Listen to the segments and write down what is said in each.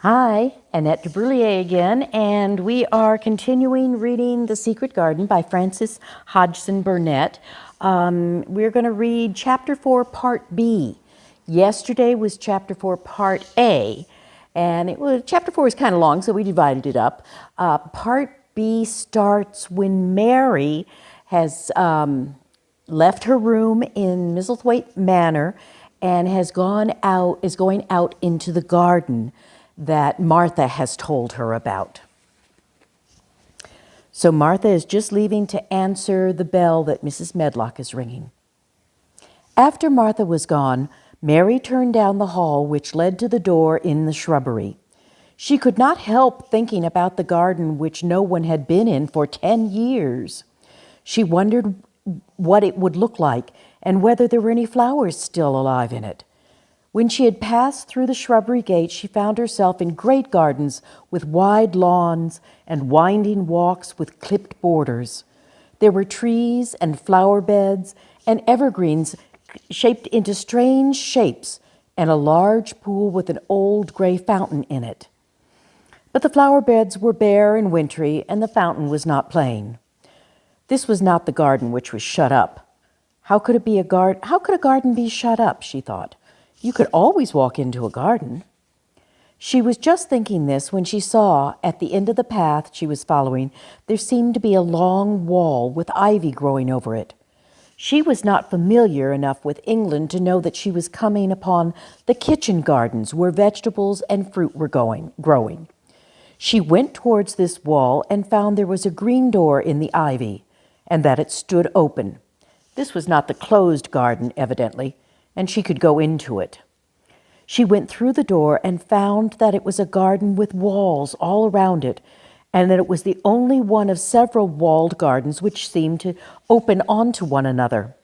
Hi, Annette Dubrouillet again, and we are continuing reading The Secret Garden by Frances Hodgson Burnett. We're going to read Chapter 4, Part B. Yesterday was Chapter 4, Part A, and Chapter 4 is kind of long, so we divided it up. Part B starts when Mary has left her room in Misselthwaite Manor and is going out into the garden that Martha has told her about. So Martha is just leaving to answer the bell that Mrs. Medlock is ringing. After Martha was gone, Mary turned down the hall which led to the door in the shrubbery. She could not help thinking about the garden which no one had been in for 10 years. She wondered what it would look like and whether there were any flowers still alive in it. When she had passed through the shrubbery gate, she found herself in great gardens with wide lawns and winding walks with clipped borders. There were trees and flower beds and evergreens shaped into strange shapes and a large pool with an old gray fountain in it. But the flower beds were bare and wintry, and the fountain was not playing. This was not the garden which was shut up. How could a garden be shut up, she thought. You could always walk into a garden. She was just thinking this when she saw, at the end of the path she was following, there seemed to be a long wall with ivy growing over it. She was not familiar enough with England to know that she was coming upon the kitchen gardens where vegetables and fruit were growing. She went towards this wall and found there was a green door in the ivy, and that it stood open. This was not the closed garden, evidently, and she could go into it. She went through the door and found that it was a garden with walls all around it, and that it was the only one of several walled gardens which seemed to open onto one another.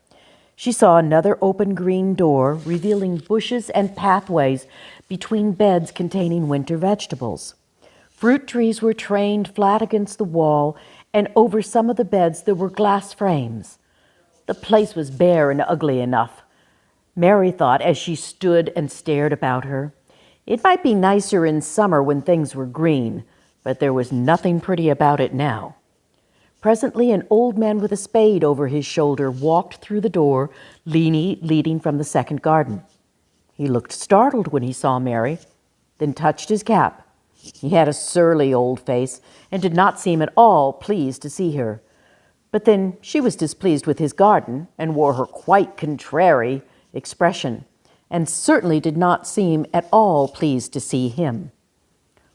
She saw another open green door, revealing bushes and pathways between beds containing winter vegetables. Fruit trees were trained flat against the wall, and over some of the beds there were glass frames. The place was bare and ugly enough, Mary thought as she stood and stared about her. It might be nicer in summer when things were green, but there was nothing pretty about it now. Presently, an old man with a spade over his shoulder walked through the door, leading from the second garden. He looked startled when he saw Mary, then touched his cap. He had a surly old face and did not seem at all pleased to see her. But then she was displeased with his garden and wore her quite contrary expression, and certainly did not seem at all pleased to see him.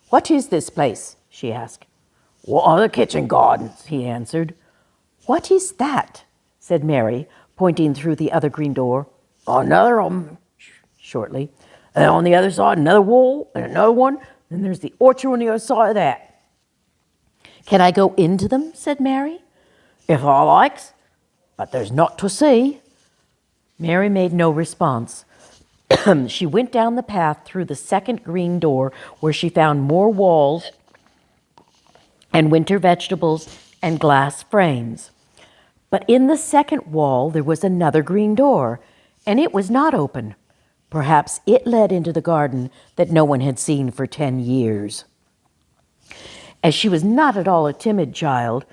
"What is this place?" she asked. "What are the kitchen gardens?" he answered. "What is that?" said Mary, pointing through the other green door. "Another shortly. And on the other side, another wall, and another one, and there's the orchard on the other side of that." "Can I go into them?" said Mary. "If I likes, but there's not to see." Mary made no response. She went down the path through the second green door, where she found more walls and winter vegetables and glass frames. But in the second wall there was another green door, and it was not open. Perhaps it led into the garden that no one had seen for 10 years. As she was not at all a timid child,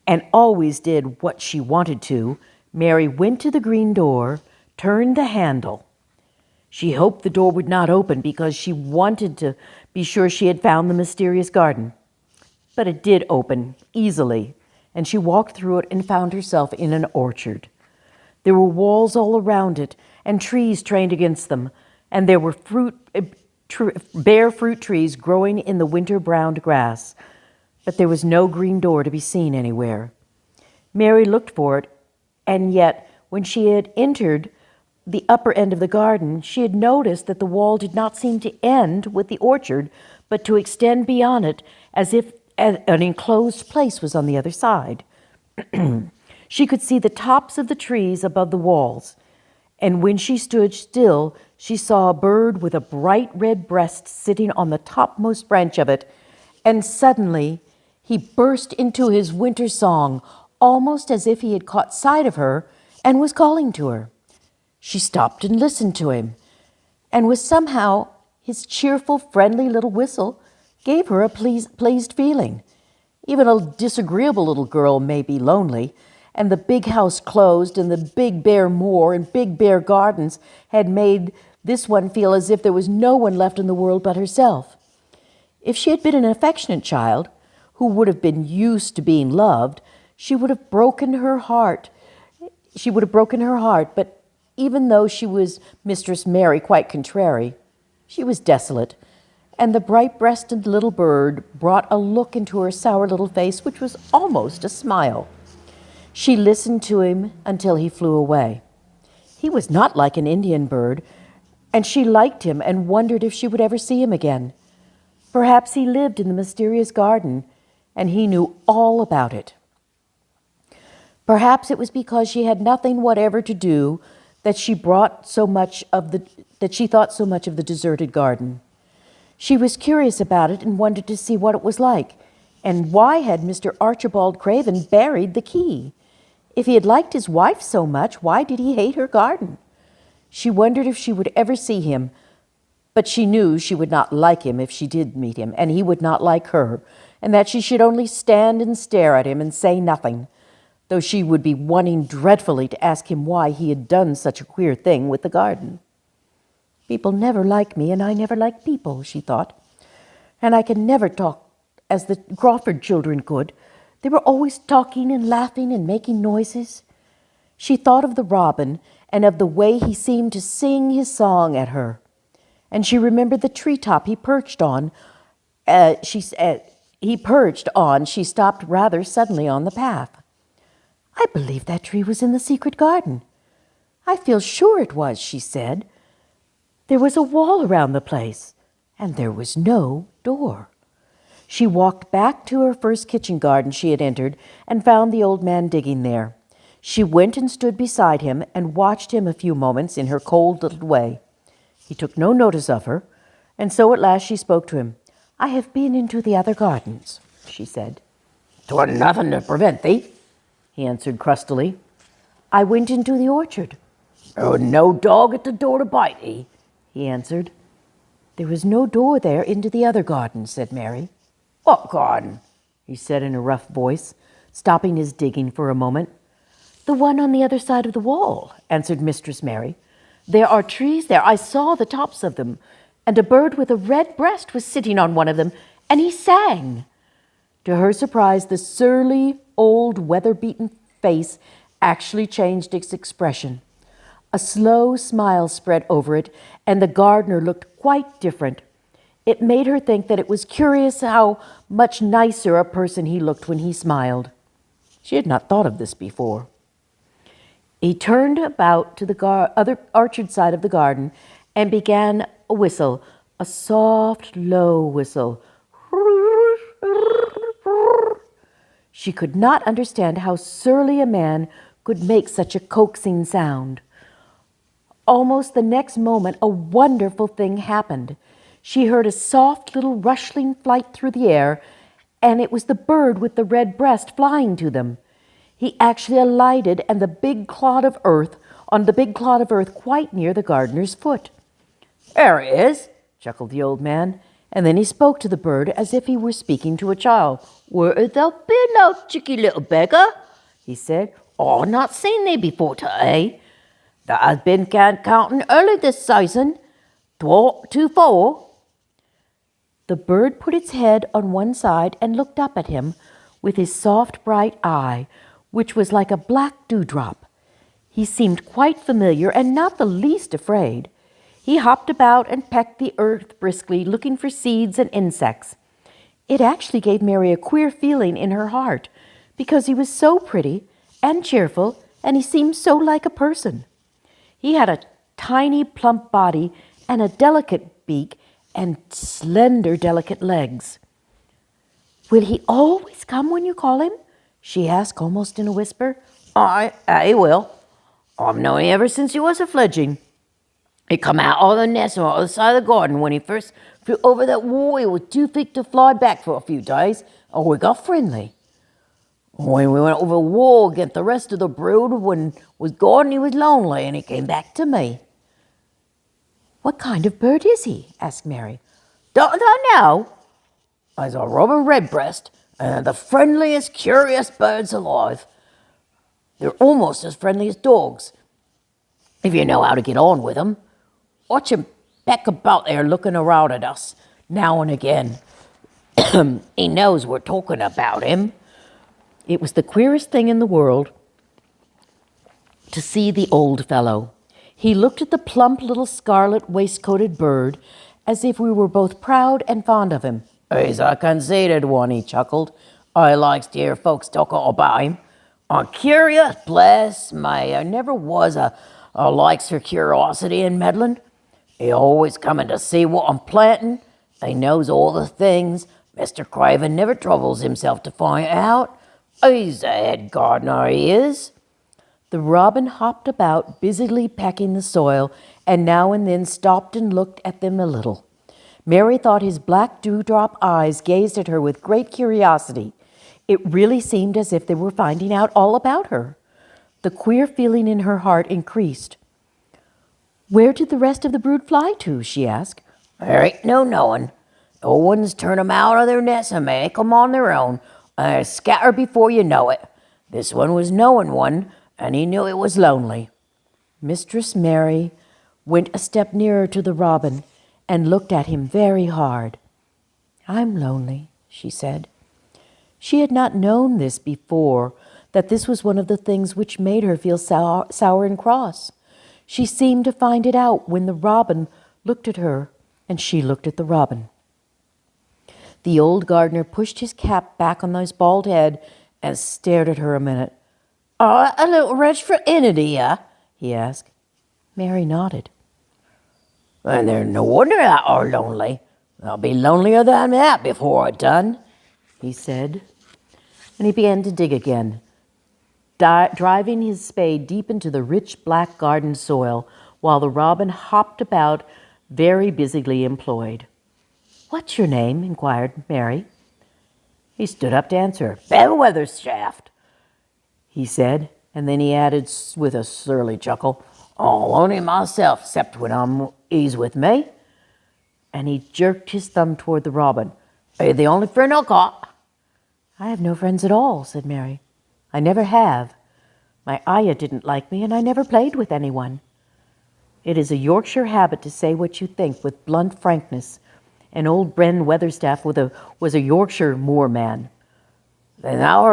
and always did what she wanted to, Mary went to the green door, turned the handle. She hoped the door would not open because she wanted to be sure she had found the mysterious garden. But it did open easily, and she walked through it and found herself in an orchard. There were walls all around it and trees trained against them, and there were bare fruit trees growing in the winter-browned grass. But there was no green door to be seen anywhere. Mary looked for it, and yet when she had entered the upper end of the garden, she had noticed that the wall did not seem to end with the orchard, but to extend beyond it as if an enclosed place was on the other side. She could see the tops of the trees above the walls, and when she stood still, she saw a bird with a bright red breast sitting on the topmost branch of it, and suddenly he burst into his winter song, almost as if he had caught sight of her and was calling to her. She stopped and listened to him, and was somehow His cheerful, friendly little whistle gave her a pleased feeling. Even a disagreeable little girl may be lonely, and the big house closed and the big bare moor and big bare gardens had made this one feel as if there was no one left in the world but herself. If she had been an affectionate child, who would have been used to being loved, she would have broken her heart. But even though she was Mistress Mary quite contrary, she was desolate, and the bright-breasted little bird brought a look into her sour little face which was almost a smile. She listened to him until he flew away. He was not like an Indian bird, and she liked him and wondered if she would ever see him again. Perhaps he lived in the mysterious garden, and he knew all about it. Perhaps it was because she had nothing whatever to do that she thought so much of the deserted garden. She was curious about it and wanted to see what it was like, and why had Mr. Archibald Craven buried the key? If he had liked his wife so much, why did he hate her garden? She wondered if she would ever see him, but she knew she would not like him if she did meet him, and he would not like her, and that she should only stand and stare at him and say nothing, though she would be wanting dreadfully to ask him why he had done such a queer thing with the garden. People never like me, and I never like people, she thought, and I can never talk as the Crawford children could. They were always talking and laughing and making noises. She thought of the robin and of the way he seemed to sing his song at her, and she remembered the treetop he perched on. She stopped rather suddenly on the path. I believe that tree was in the secret garden. I feel sure it was, she said. There was a wall around the place, and there was no door. She walked back to her first kitchen garden she had entered and found the old man digging there. She went and stood beside him and watched him a few moments in her cold little way. He took no notice of her, and so at last she spoke to him. I have been into the other gardens, she said. 'Twasn't nothing to prevent thee, he answered crustily. I went into the orchard. There was no dog at the door to bite thee, he answered. There was no door there into the other garden, said Mary. What garden? He said in a rough voice, stopping his digging for a moment. The one on the other side of the wall, answered Mistress Mary. There are trees there. I saw the tops of them, and a bird with a red breast was sitting on one of them, and he sang. To her surprise, the surly, old, weather-beaten face actually changed its expression. A slow smile spread over it, and the gardener looked quite different. It made her think that it was curious how much nicer a person he looked when he smiled. She had not thought of this before. He turned about to the other orchard side of the garden and began a whistle, a soft, low whistle. She could not understand how surly a man could make such a coaxing sound. Almost the next moment, a wonderful thing happened. She heard a soft little rustling flight through the air, and it was the bird with the red breast flying to them. He actually alighted on the big clod of earth quite near the gardener's foot. There he is, chuckled the old man, and then he spoke to the bird as if he were speaking to a child. Where hast thou been, thou cheeky little beggar? He said. I've not seen thee before today. Thou hast been counting early this season. 2-4. The bird put its head on one side and looked up at him with his soft, bright eye, which was like a black dewdrop. He seemed quite familiar and not the least afraid. He hopped about and pecked the earth briskly, looking for seeds and insects. It actually gave Mary a queer feeling in her heart, because he was so pretty and cheerful, and he seemed so like a person. He had a tiny, plump body and a delicate beak and slender, delicate legs. Will he always come when you call him? She asked almost in a whisper. He will. I've known him ever since he was a fledgling. He come out of the nest on the other side of the garden when he first flew over that wall. He was too thick to fly back for a few days. We got friendly. When we went over the wall against the rest of the brood, when was gone, he was lonely, and he came back to me. What kind of bird is he? Asked Mary. Don't I know? He's a robin redbreast, and they're the friendliest, curious birds alive. They're almost as friendly as dogs, if you know how to get on with them. Watch him peck about there looking around at us now and again. He knows we're talking about him. It was the queerest thing in the world to see the old fellow. He looked at the plump little scarlet waistcoated bird as if we were both proud and fond of him. He's a conceited one, he chuckled. I likes to hear folks talk about him. I'm curious, bless me. I never was a likes for curiosity in meddling. He always coming to see what I'm planting. He knows all the things. Mr. Craven never troubles himself to find out. He's a head gardener, he is. The robin hopped about, busily pecking the soil, and now and then stopped and looked at them a little. Mary thought his black dewdrop eyes gazed at her with great curiosity. It really seemed as if they were finding out all about her. The queer feeling in her heart increased. Where did the rest of the brood fly to? She asked. There ain't no knowing. No one's turn 'em out of their nests and make 'em on their own. Scatter before you know it. This one was knowing one, and he knew it was lonely. Mistress Mary went a step nearer to the robin and looked at him very hard. I'm lonely, she said. She had not known this before, that this was one of the things which made her feel sour and cross. She seemed to find it out when the robin looked at her and she looked at the robin. The old gardener pushed his cap back on his bald head and stared at her a minute. A little wretch for Annette, he asked. Mary nodded. And there's no wonder that are lonely. I'll be lonelier than that before it's done, he said. And he began to dig again, driving his spade deep into the rich black garden soil, while the robin hopped about, very busily employed. What's your name? Inquired Mary. He stood up to answer. Ben Weatherstaff, he said, and then he added with a surly chuckle, "Oh, only myself, except when he's with me." And he jerked his thumb toward the robin. Are you the only friend I got? I have no friends at all, said Mary. I never have. My ayah didn't like me, and I never played with anyone. It is a Yorkshire habit to say what you think with blunt frankness, and old Ben Weatherstaff was a Yorkshire moorman. Then thou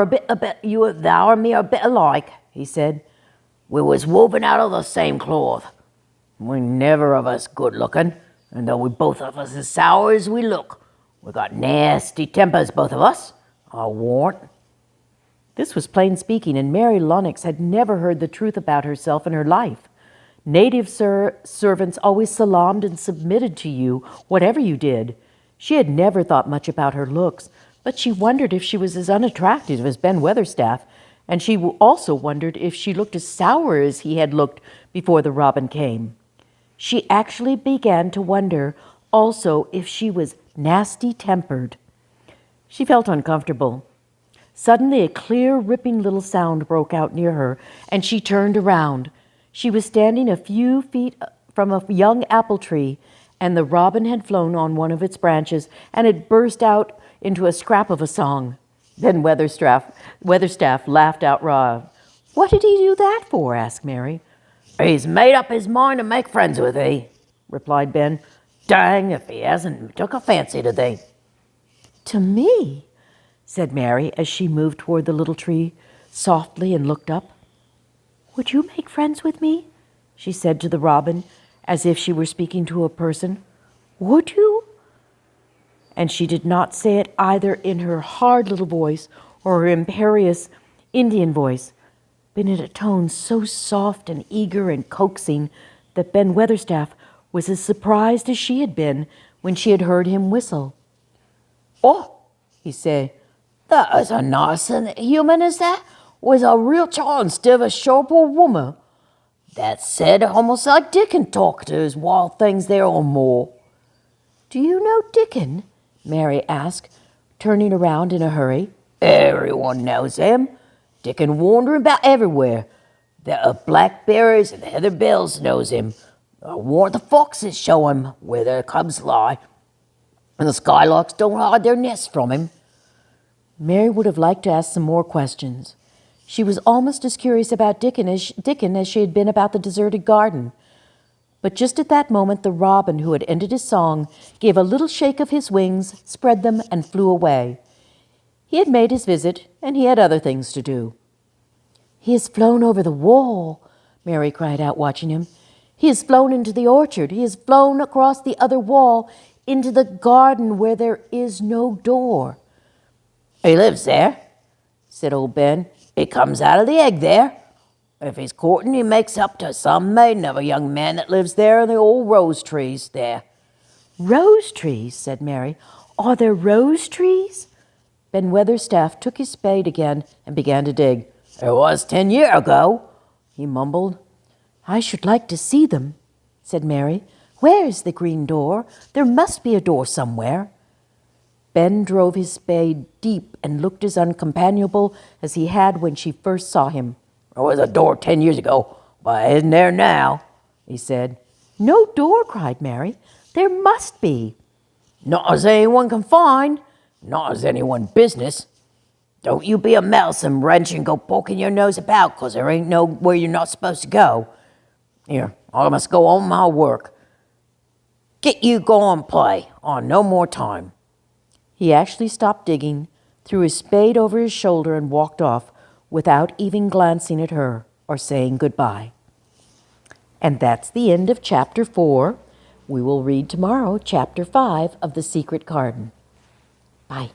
and me are a bit alike, he said. We was woven out of the same cloth. We never of us good looking, and though we both of us as sour as we look, we got nasty tempers, both of us, I warrant. This was plain speaking, and Mary Lennox had never heard the truth about herself in her life. Native servants always salaamed and submitted to you, whatever you did. She had never thought much about her looks, but she wondered if she was as unattractive as Ben Weatherstaff, and she also wondered if she looked as sour as he had looked before the robin came. She actually began to wonder also if she was nasty-tempered. She felt uncomfortable. Suddenly a clear, ripping little sound broke out near her, and she turned around. She was standing a few feet from a young apple tree, and the robin had flown on one of its branches and had burst out into a scrap of a song. Then Weatherstaff laughed outright. What did he do that for? Asked Mary. He's made up his mind to make friends with thee, replied Ben. Dang if he hasn't took a fancy to thee. To me? Said Mary as she moved toward the little tree softly and looked up. Would you make friends with me? She said to the robin, as if she were speaking to a person. Would you? And she did not say it either in her hard little voice or her imperious Indian voice, but in a tone so soft and eager and coaxing that Ben Weatherstaff was as surprised as she had been when she had heard him whistle. Oh, he said, that is a nice and human as that was a real child instead of a sharp old woman. That said, almost like Dickon talked to his wild things there on moor. Do you know Dickon? Mary asked, turning around in a hurry. Everyone knows him. Dickon wandering about everywhere. The blackberries and heather bells knows him. I warned the foxes show him where their cubs lie, and the skylarks don't hide their nests from him. Mary would have liked to ask some more questions. She was almost as curious about Dickon as she had been about the deserted garden. But just at that moment, the robin who had ended his song gave a little shake of his wings, spread them, and flew away. He had made his visit, and he had other things to do. "He has flown over the wall," Mary cried out, watching him. "He has flown into the orchard. He has flown across the other wall into the garden where there is no door." "He lives there," said old Ben. "He comes out of the egg there. If he's courting, he makes up to some maiden of a young man that lives there in the old rose trees there." "Rose trees," said Mary. "Are there rose trees?" Ben Weatherstaff took his spade again and began to dig. "There was 10 years ago," he mumbled. "I should like to see them," said Mary. "Where is the green door? There must be a door somewhere." Ben drove his spade deep and looked as uncompanionable as he had when she first saw him. "There was a door 10 years ago, but it isn't there now," he said. "No door," cried Mary. "There must be." "Not as anyone can find, not as anyone business. Don't you be a meddlesome wrench and go poking your nose about, 'cause there ain't nowhere you're not supposed to go. Here, I must go on my work. Get you go on play, on no more time." He actually stopped digging, threw his spade over his shoulder, and walked off without even glancing at her or saying goodbye. And that's the end of Chapter 4. We will read tomorrow Chapter 5 of The Secret Garden. Bye.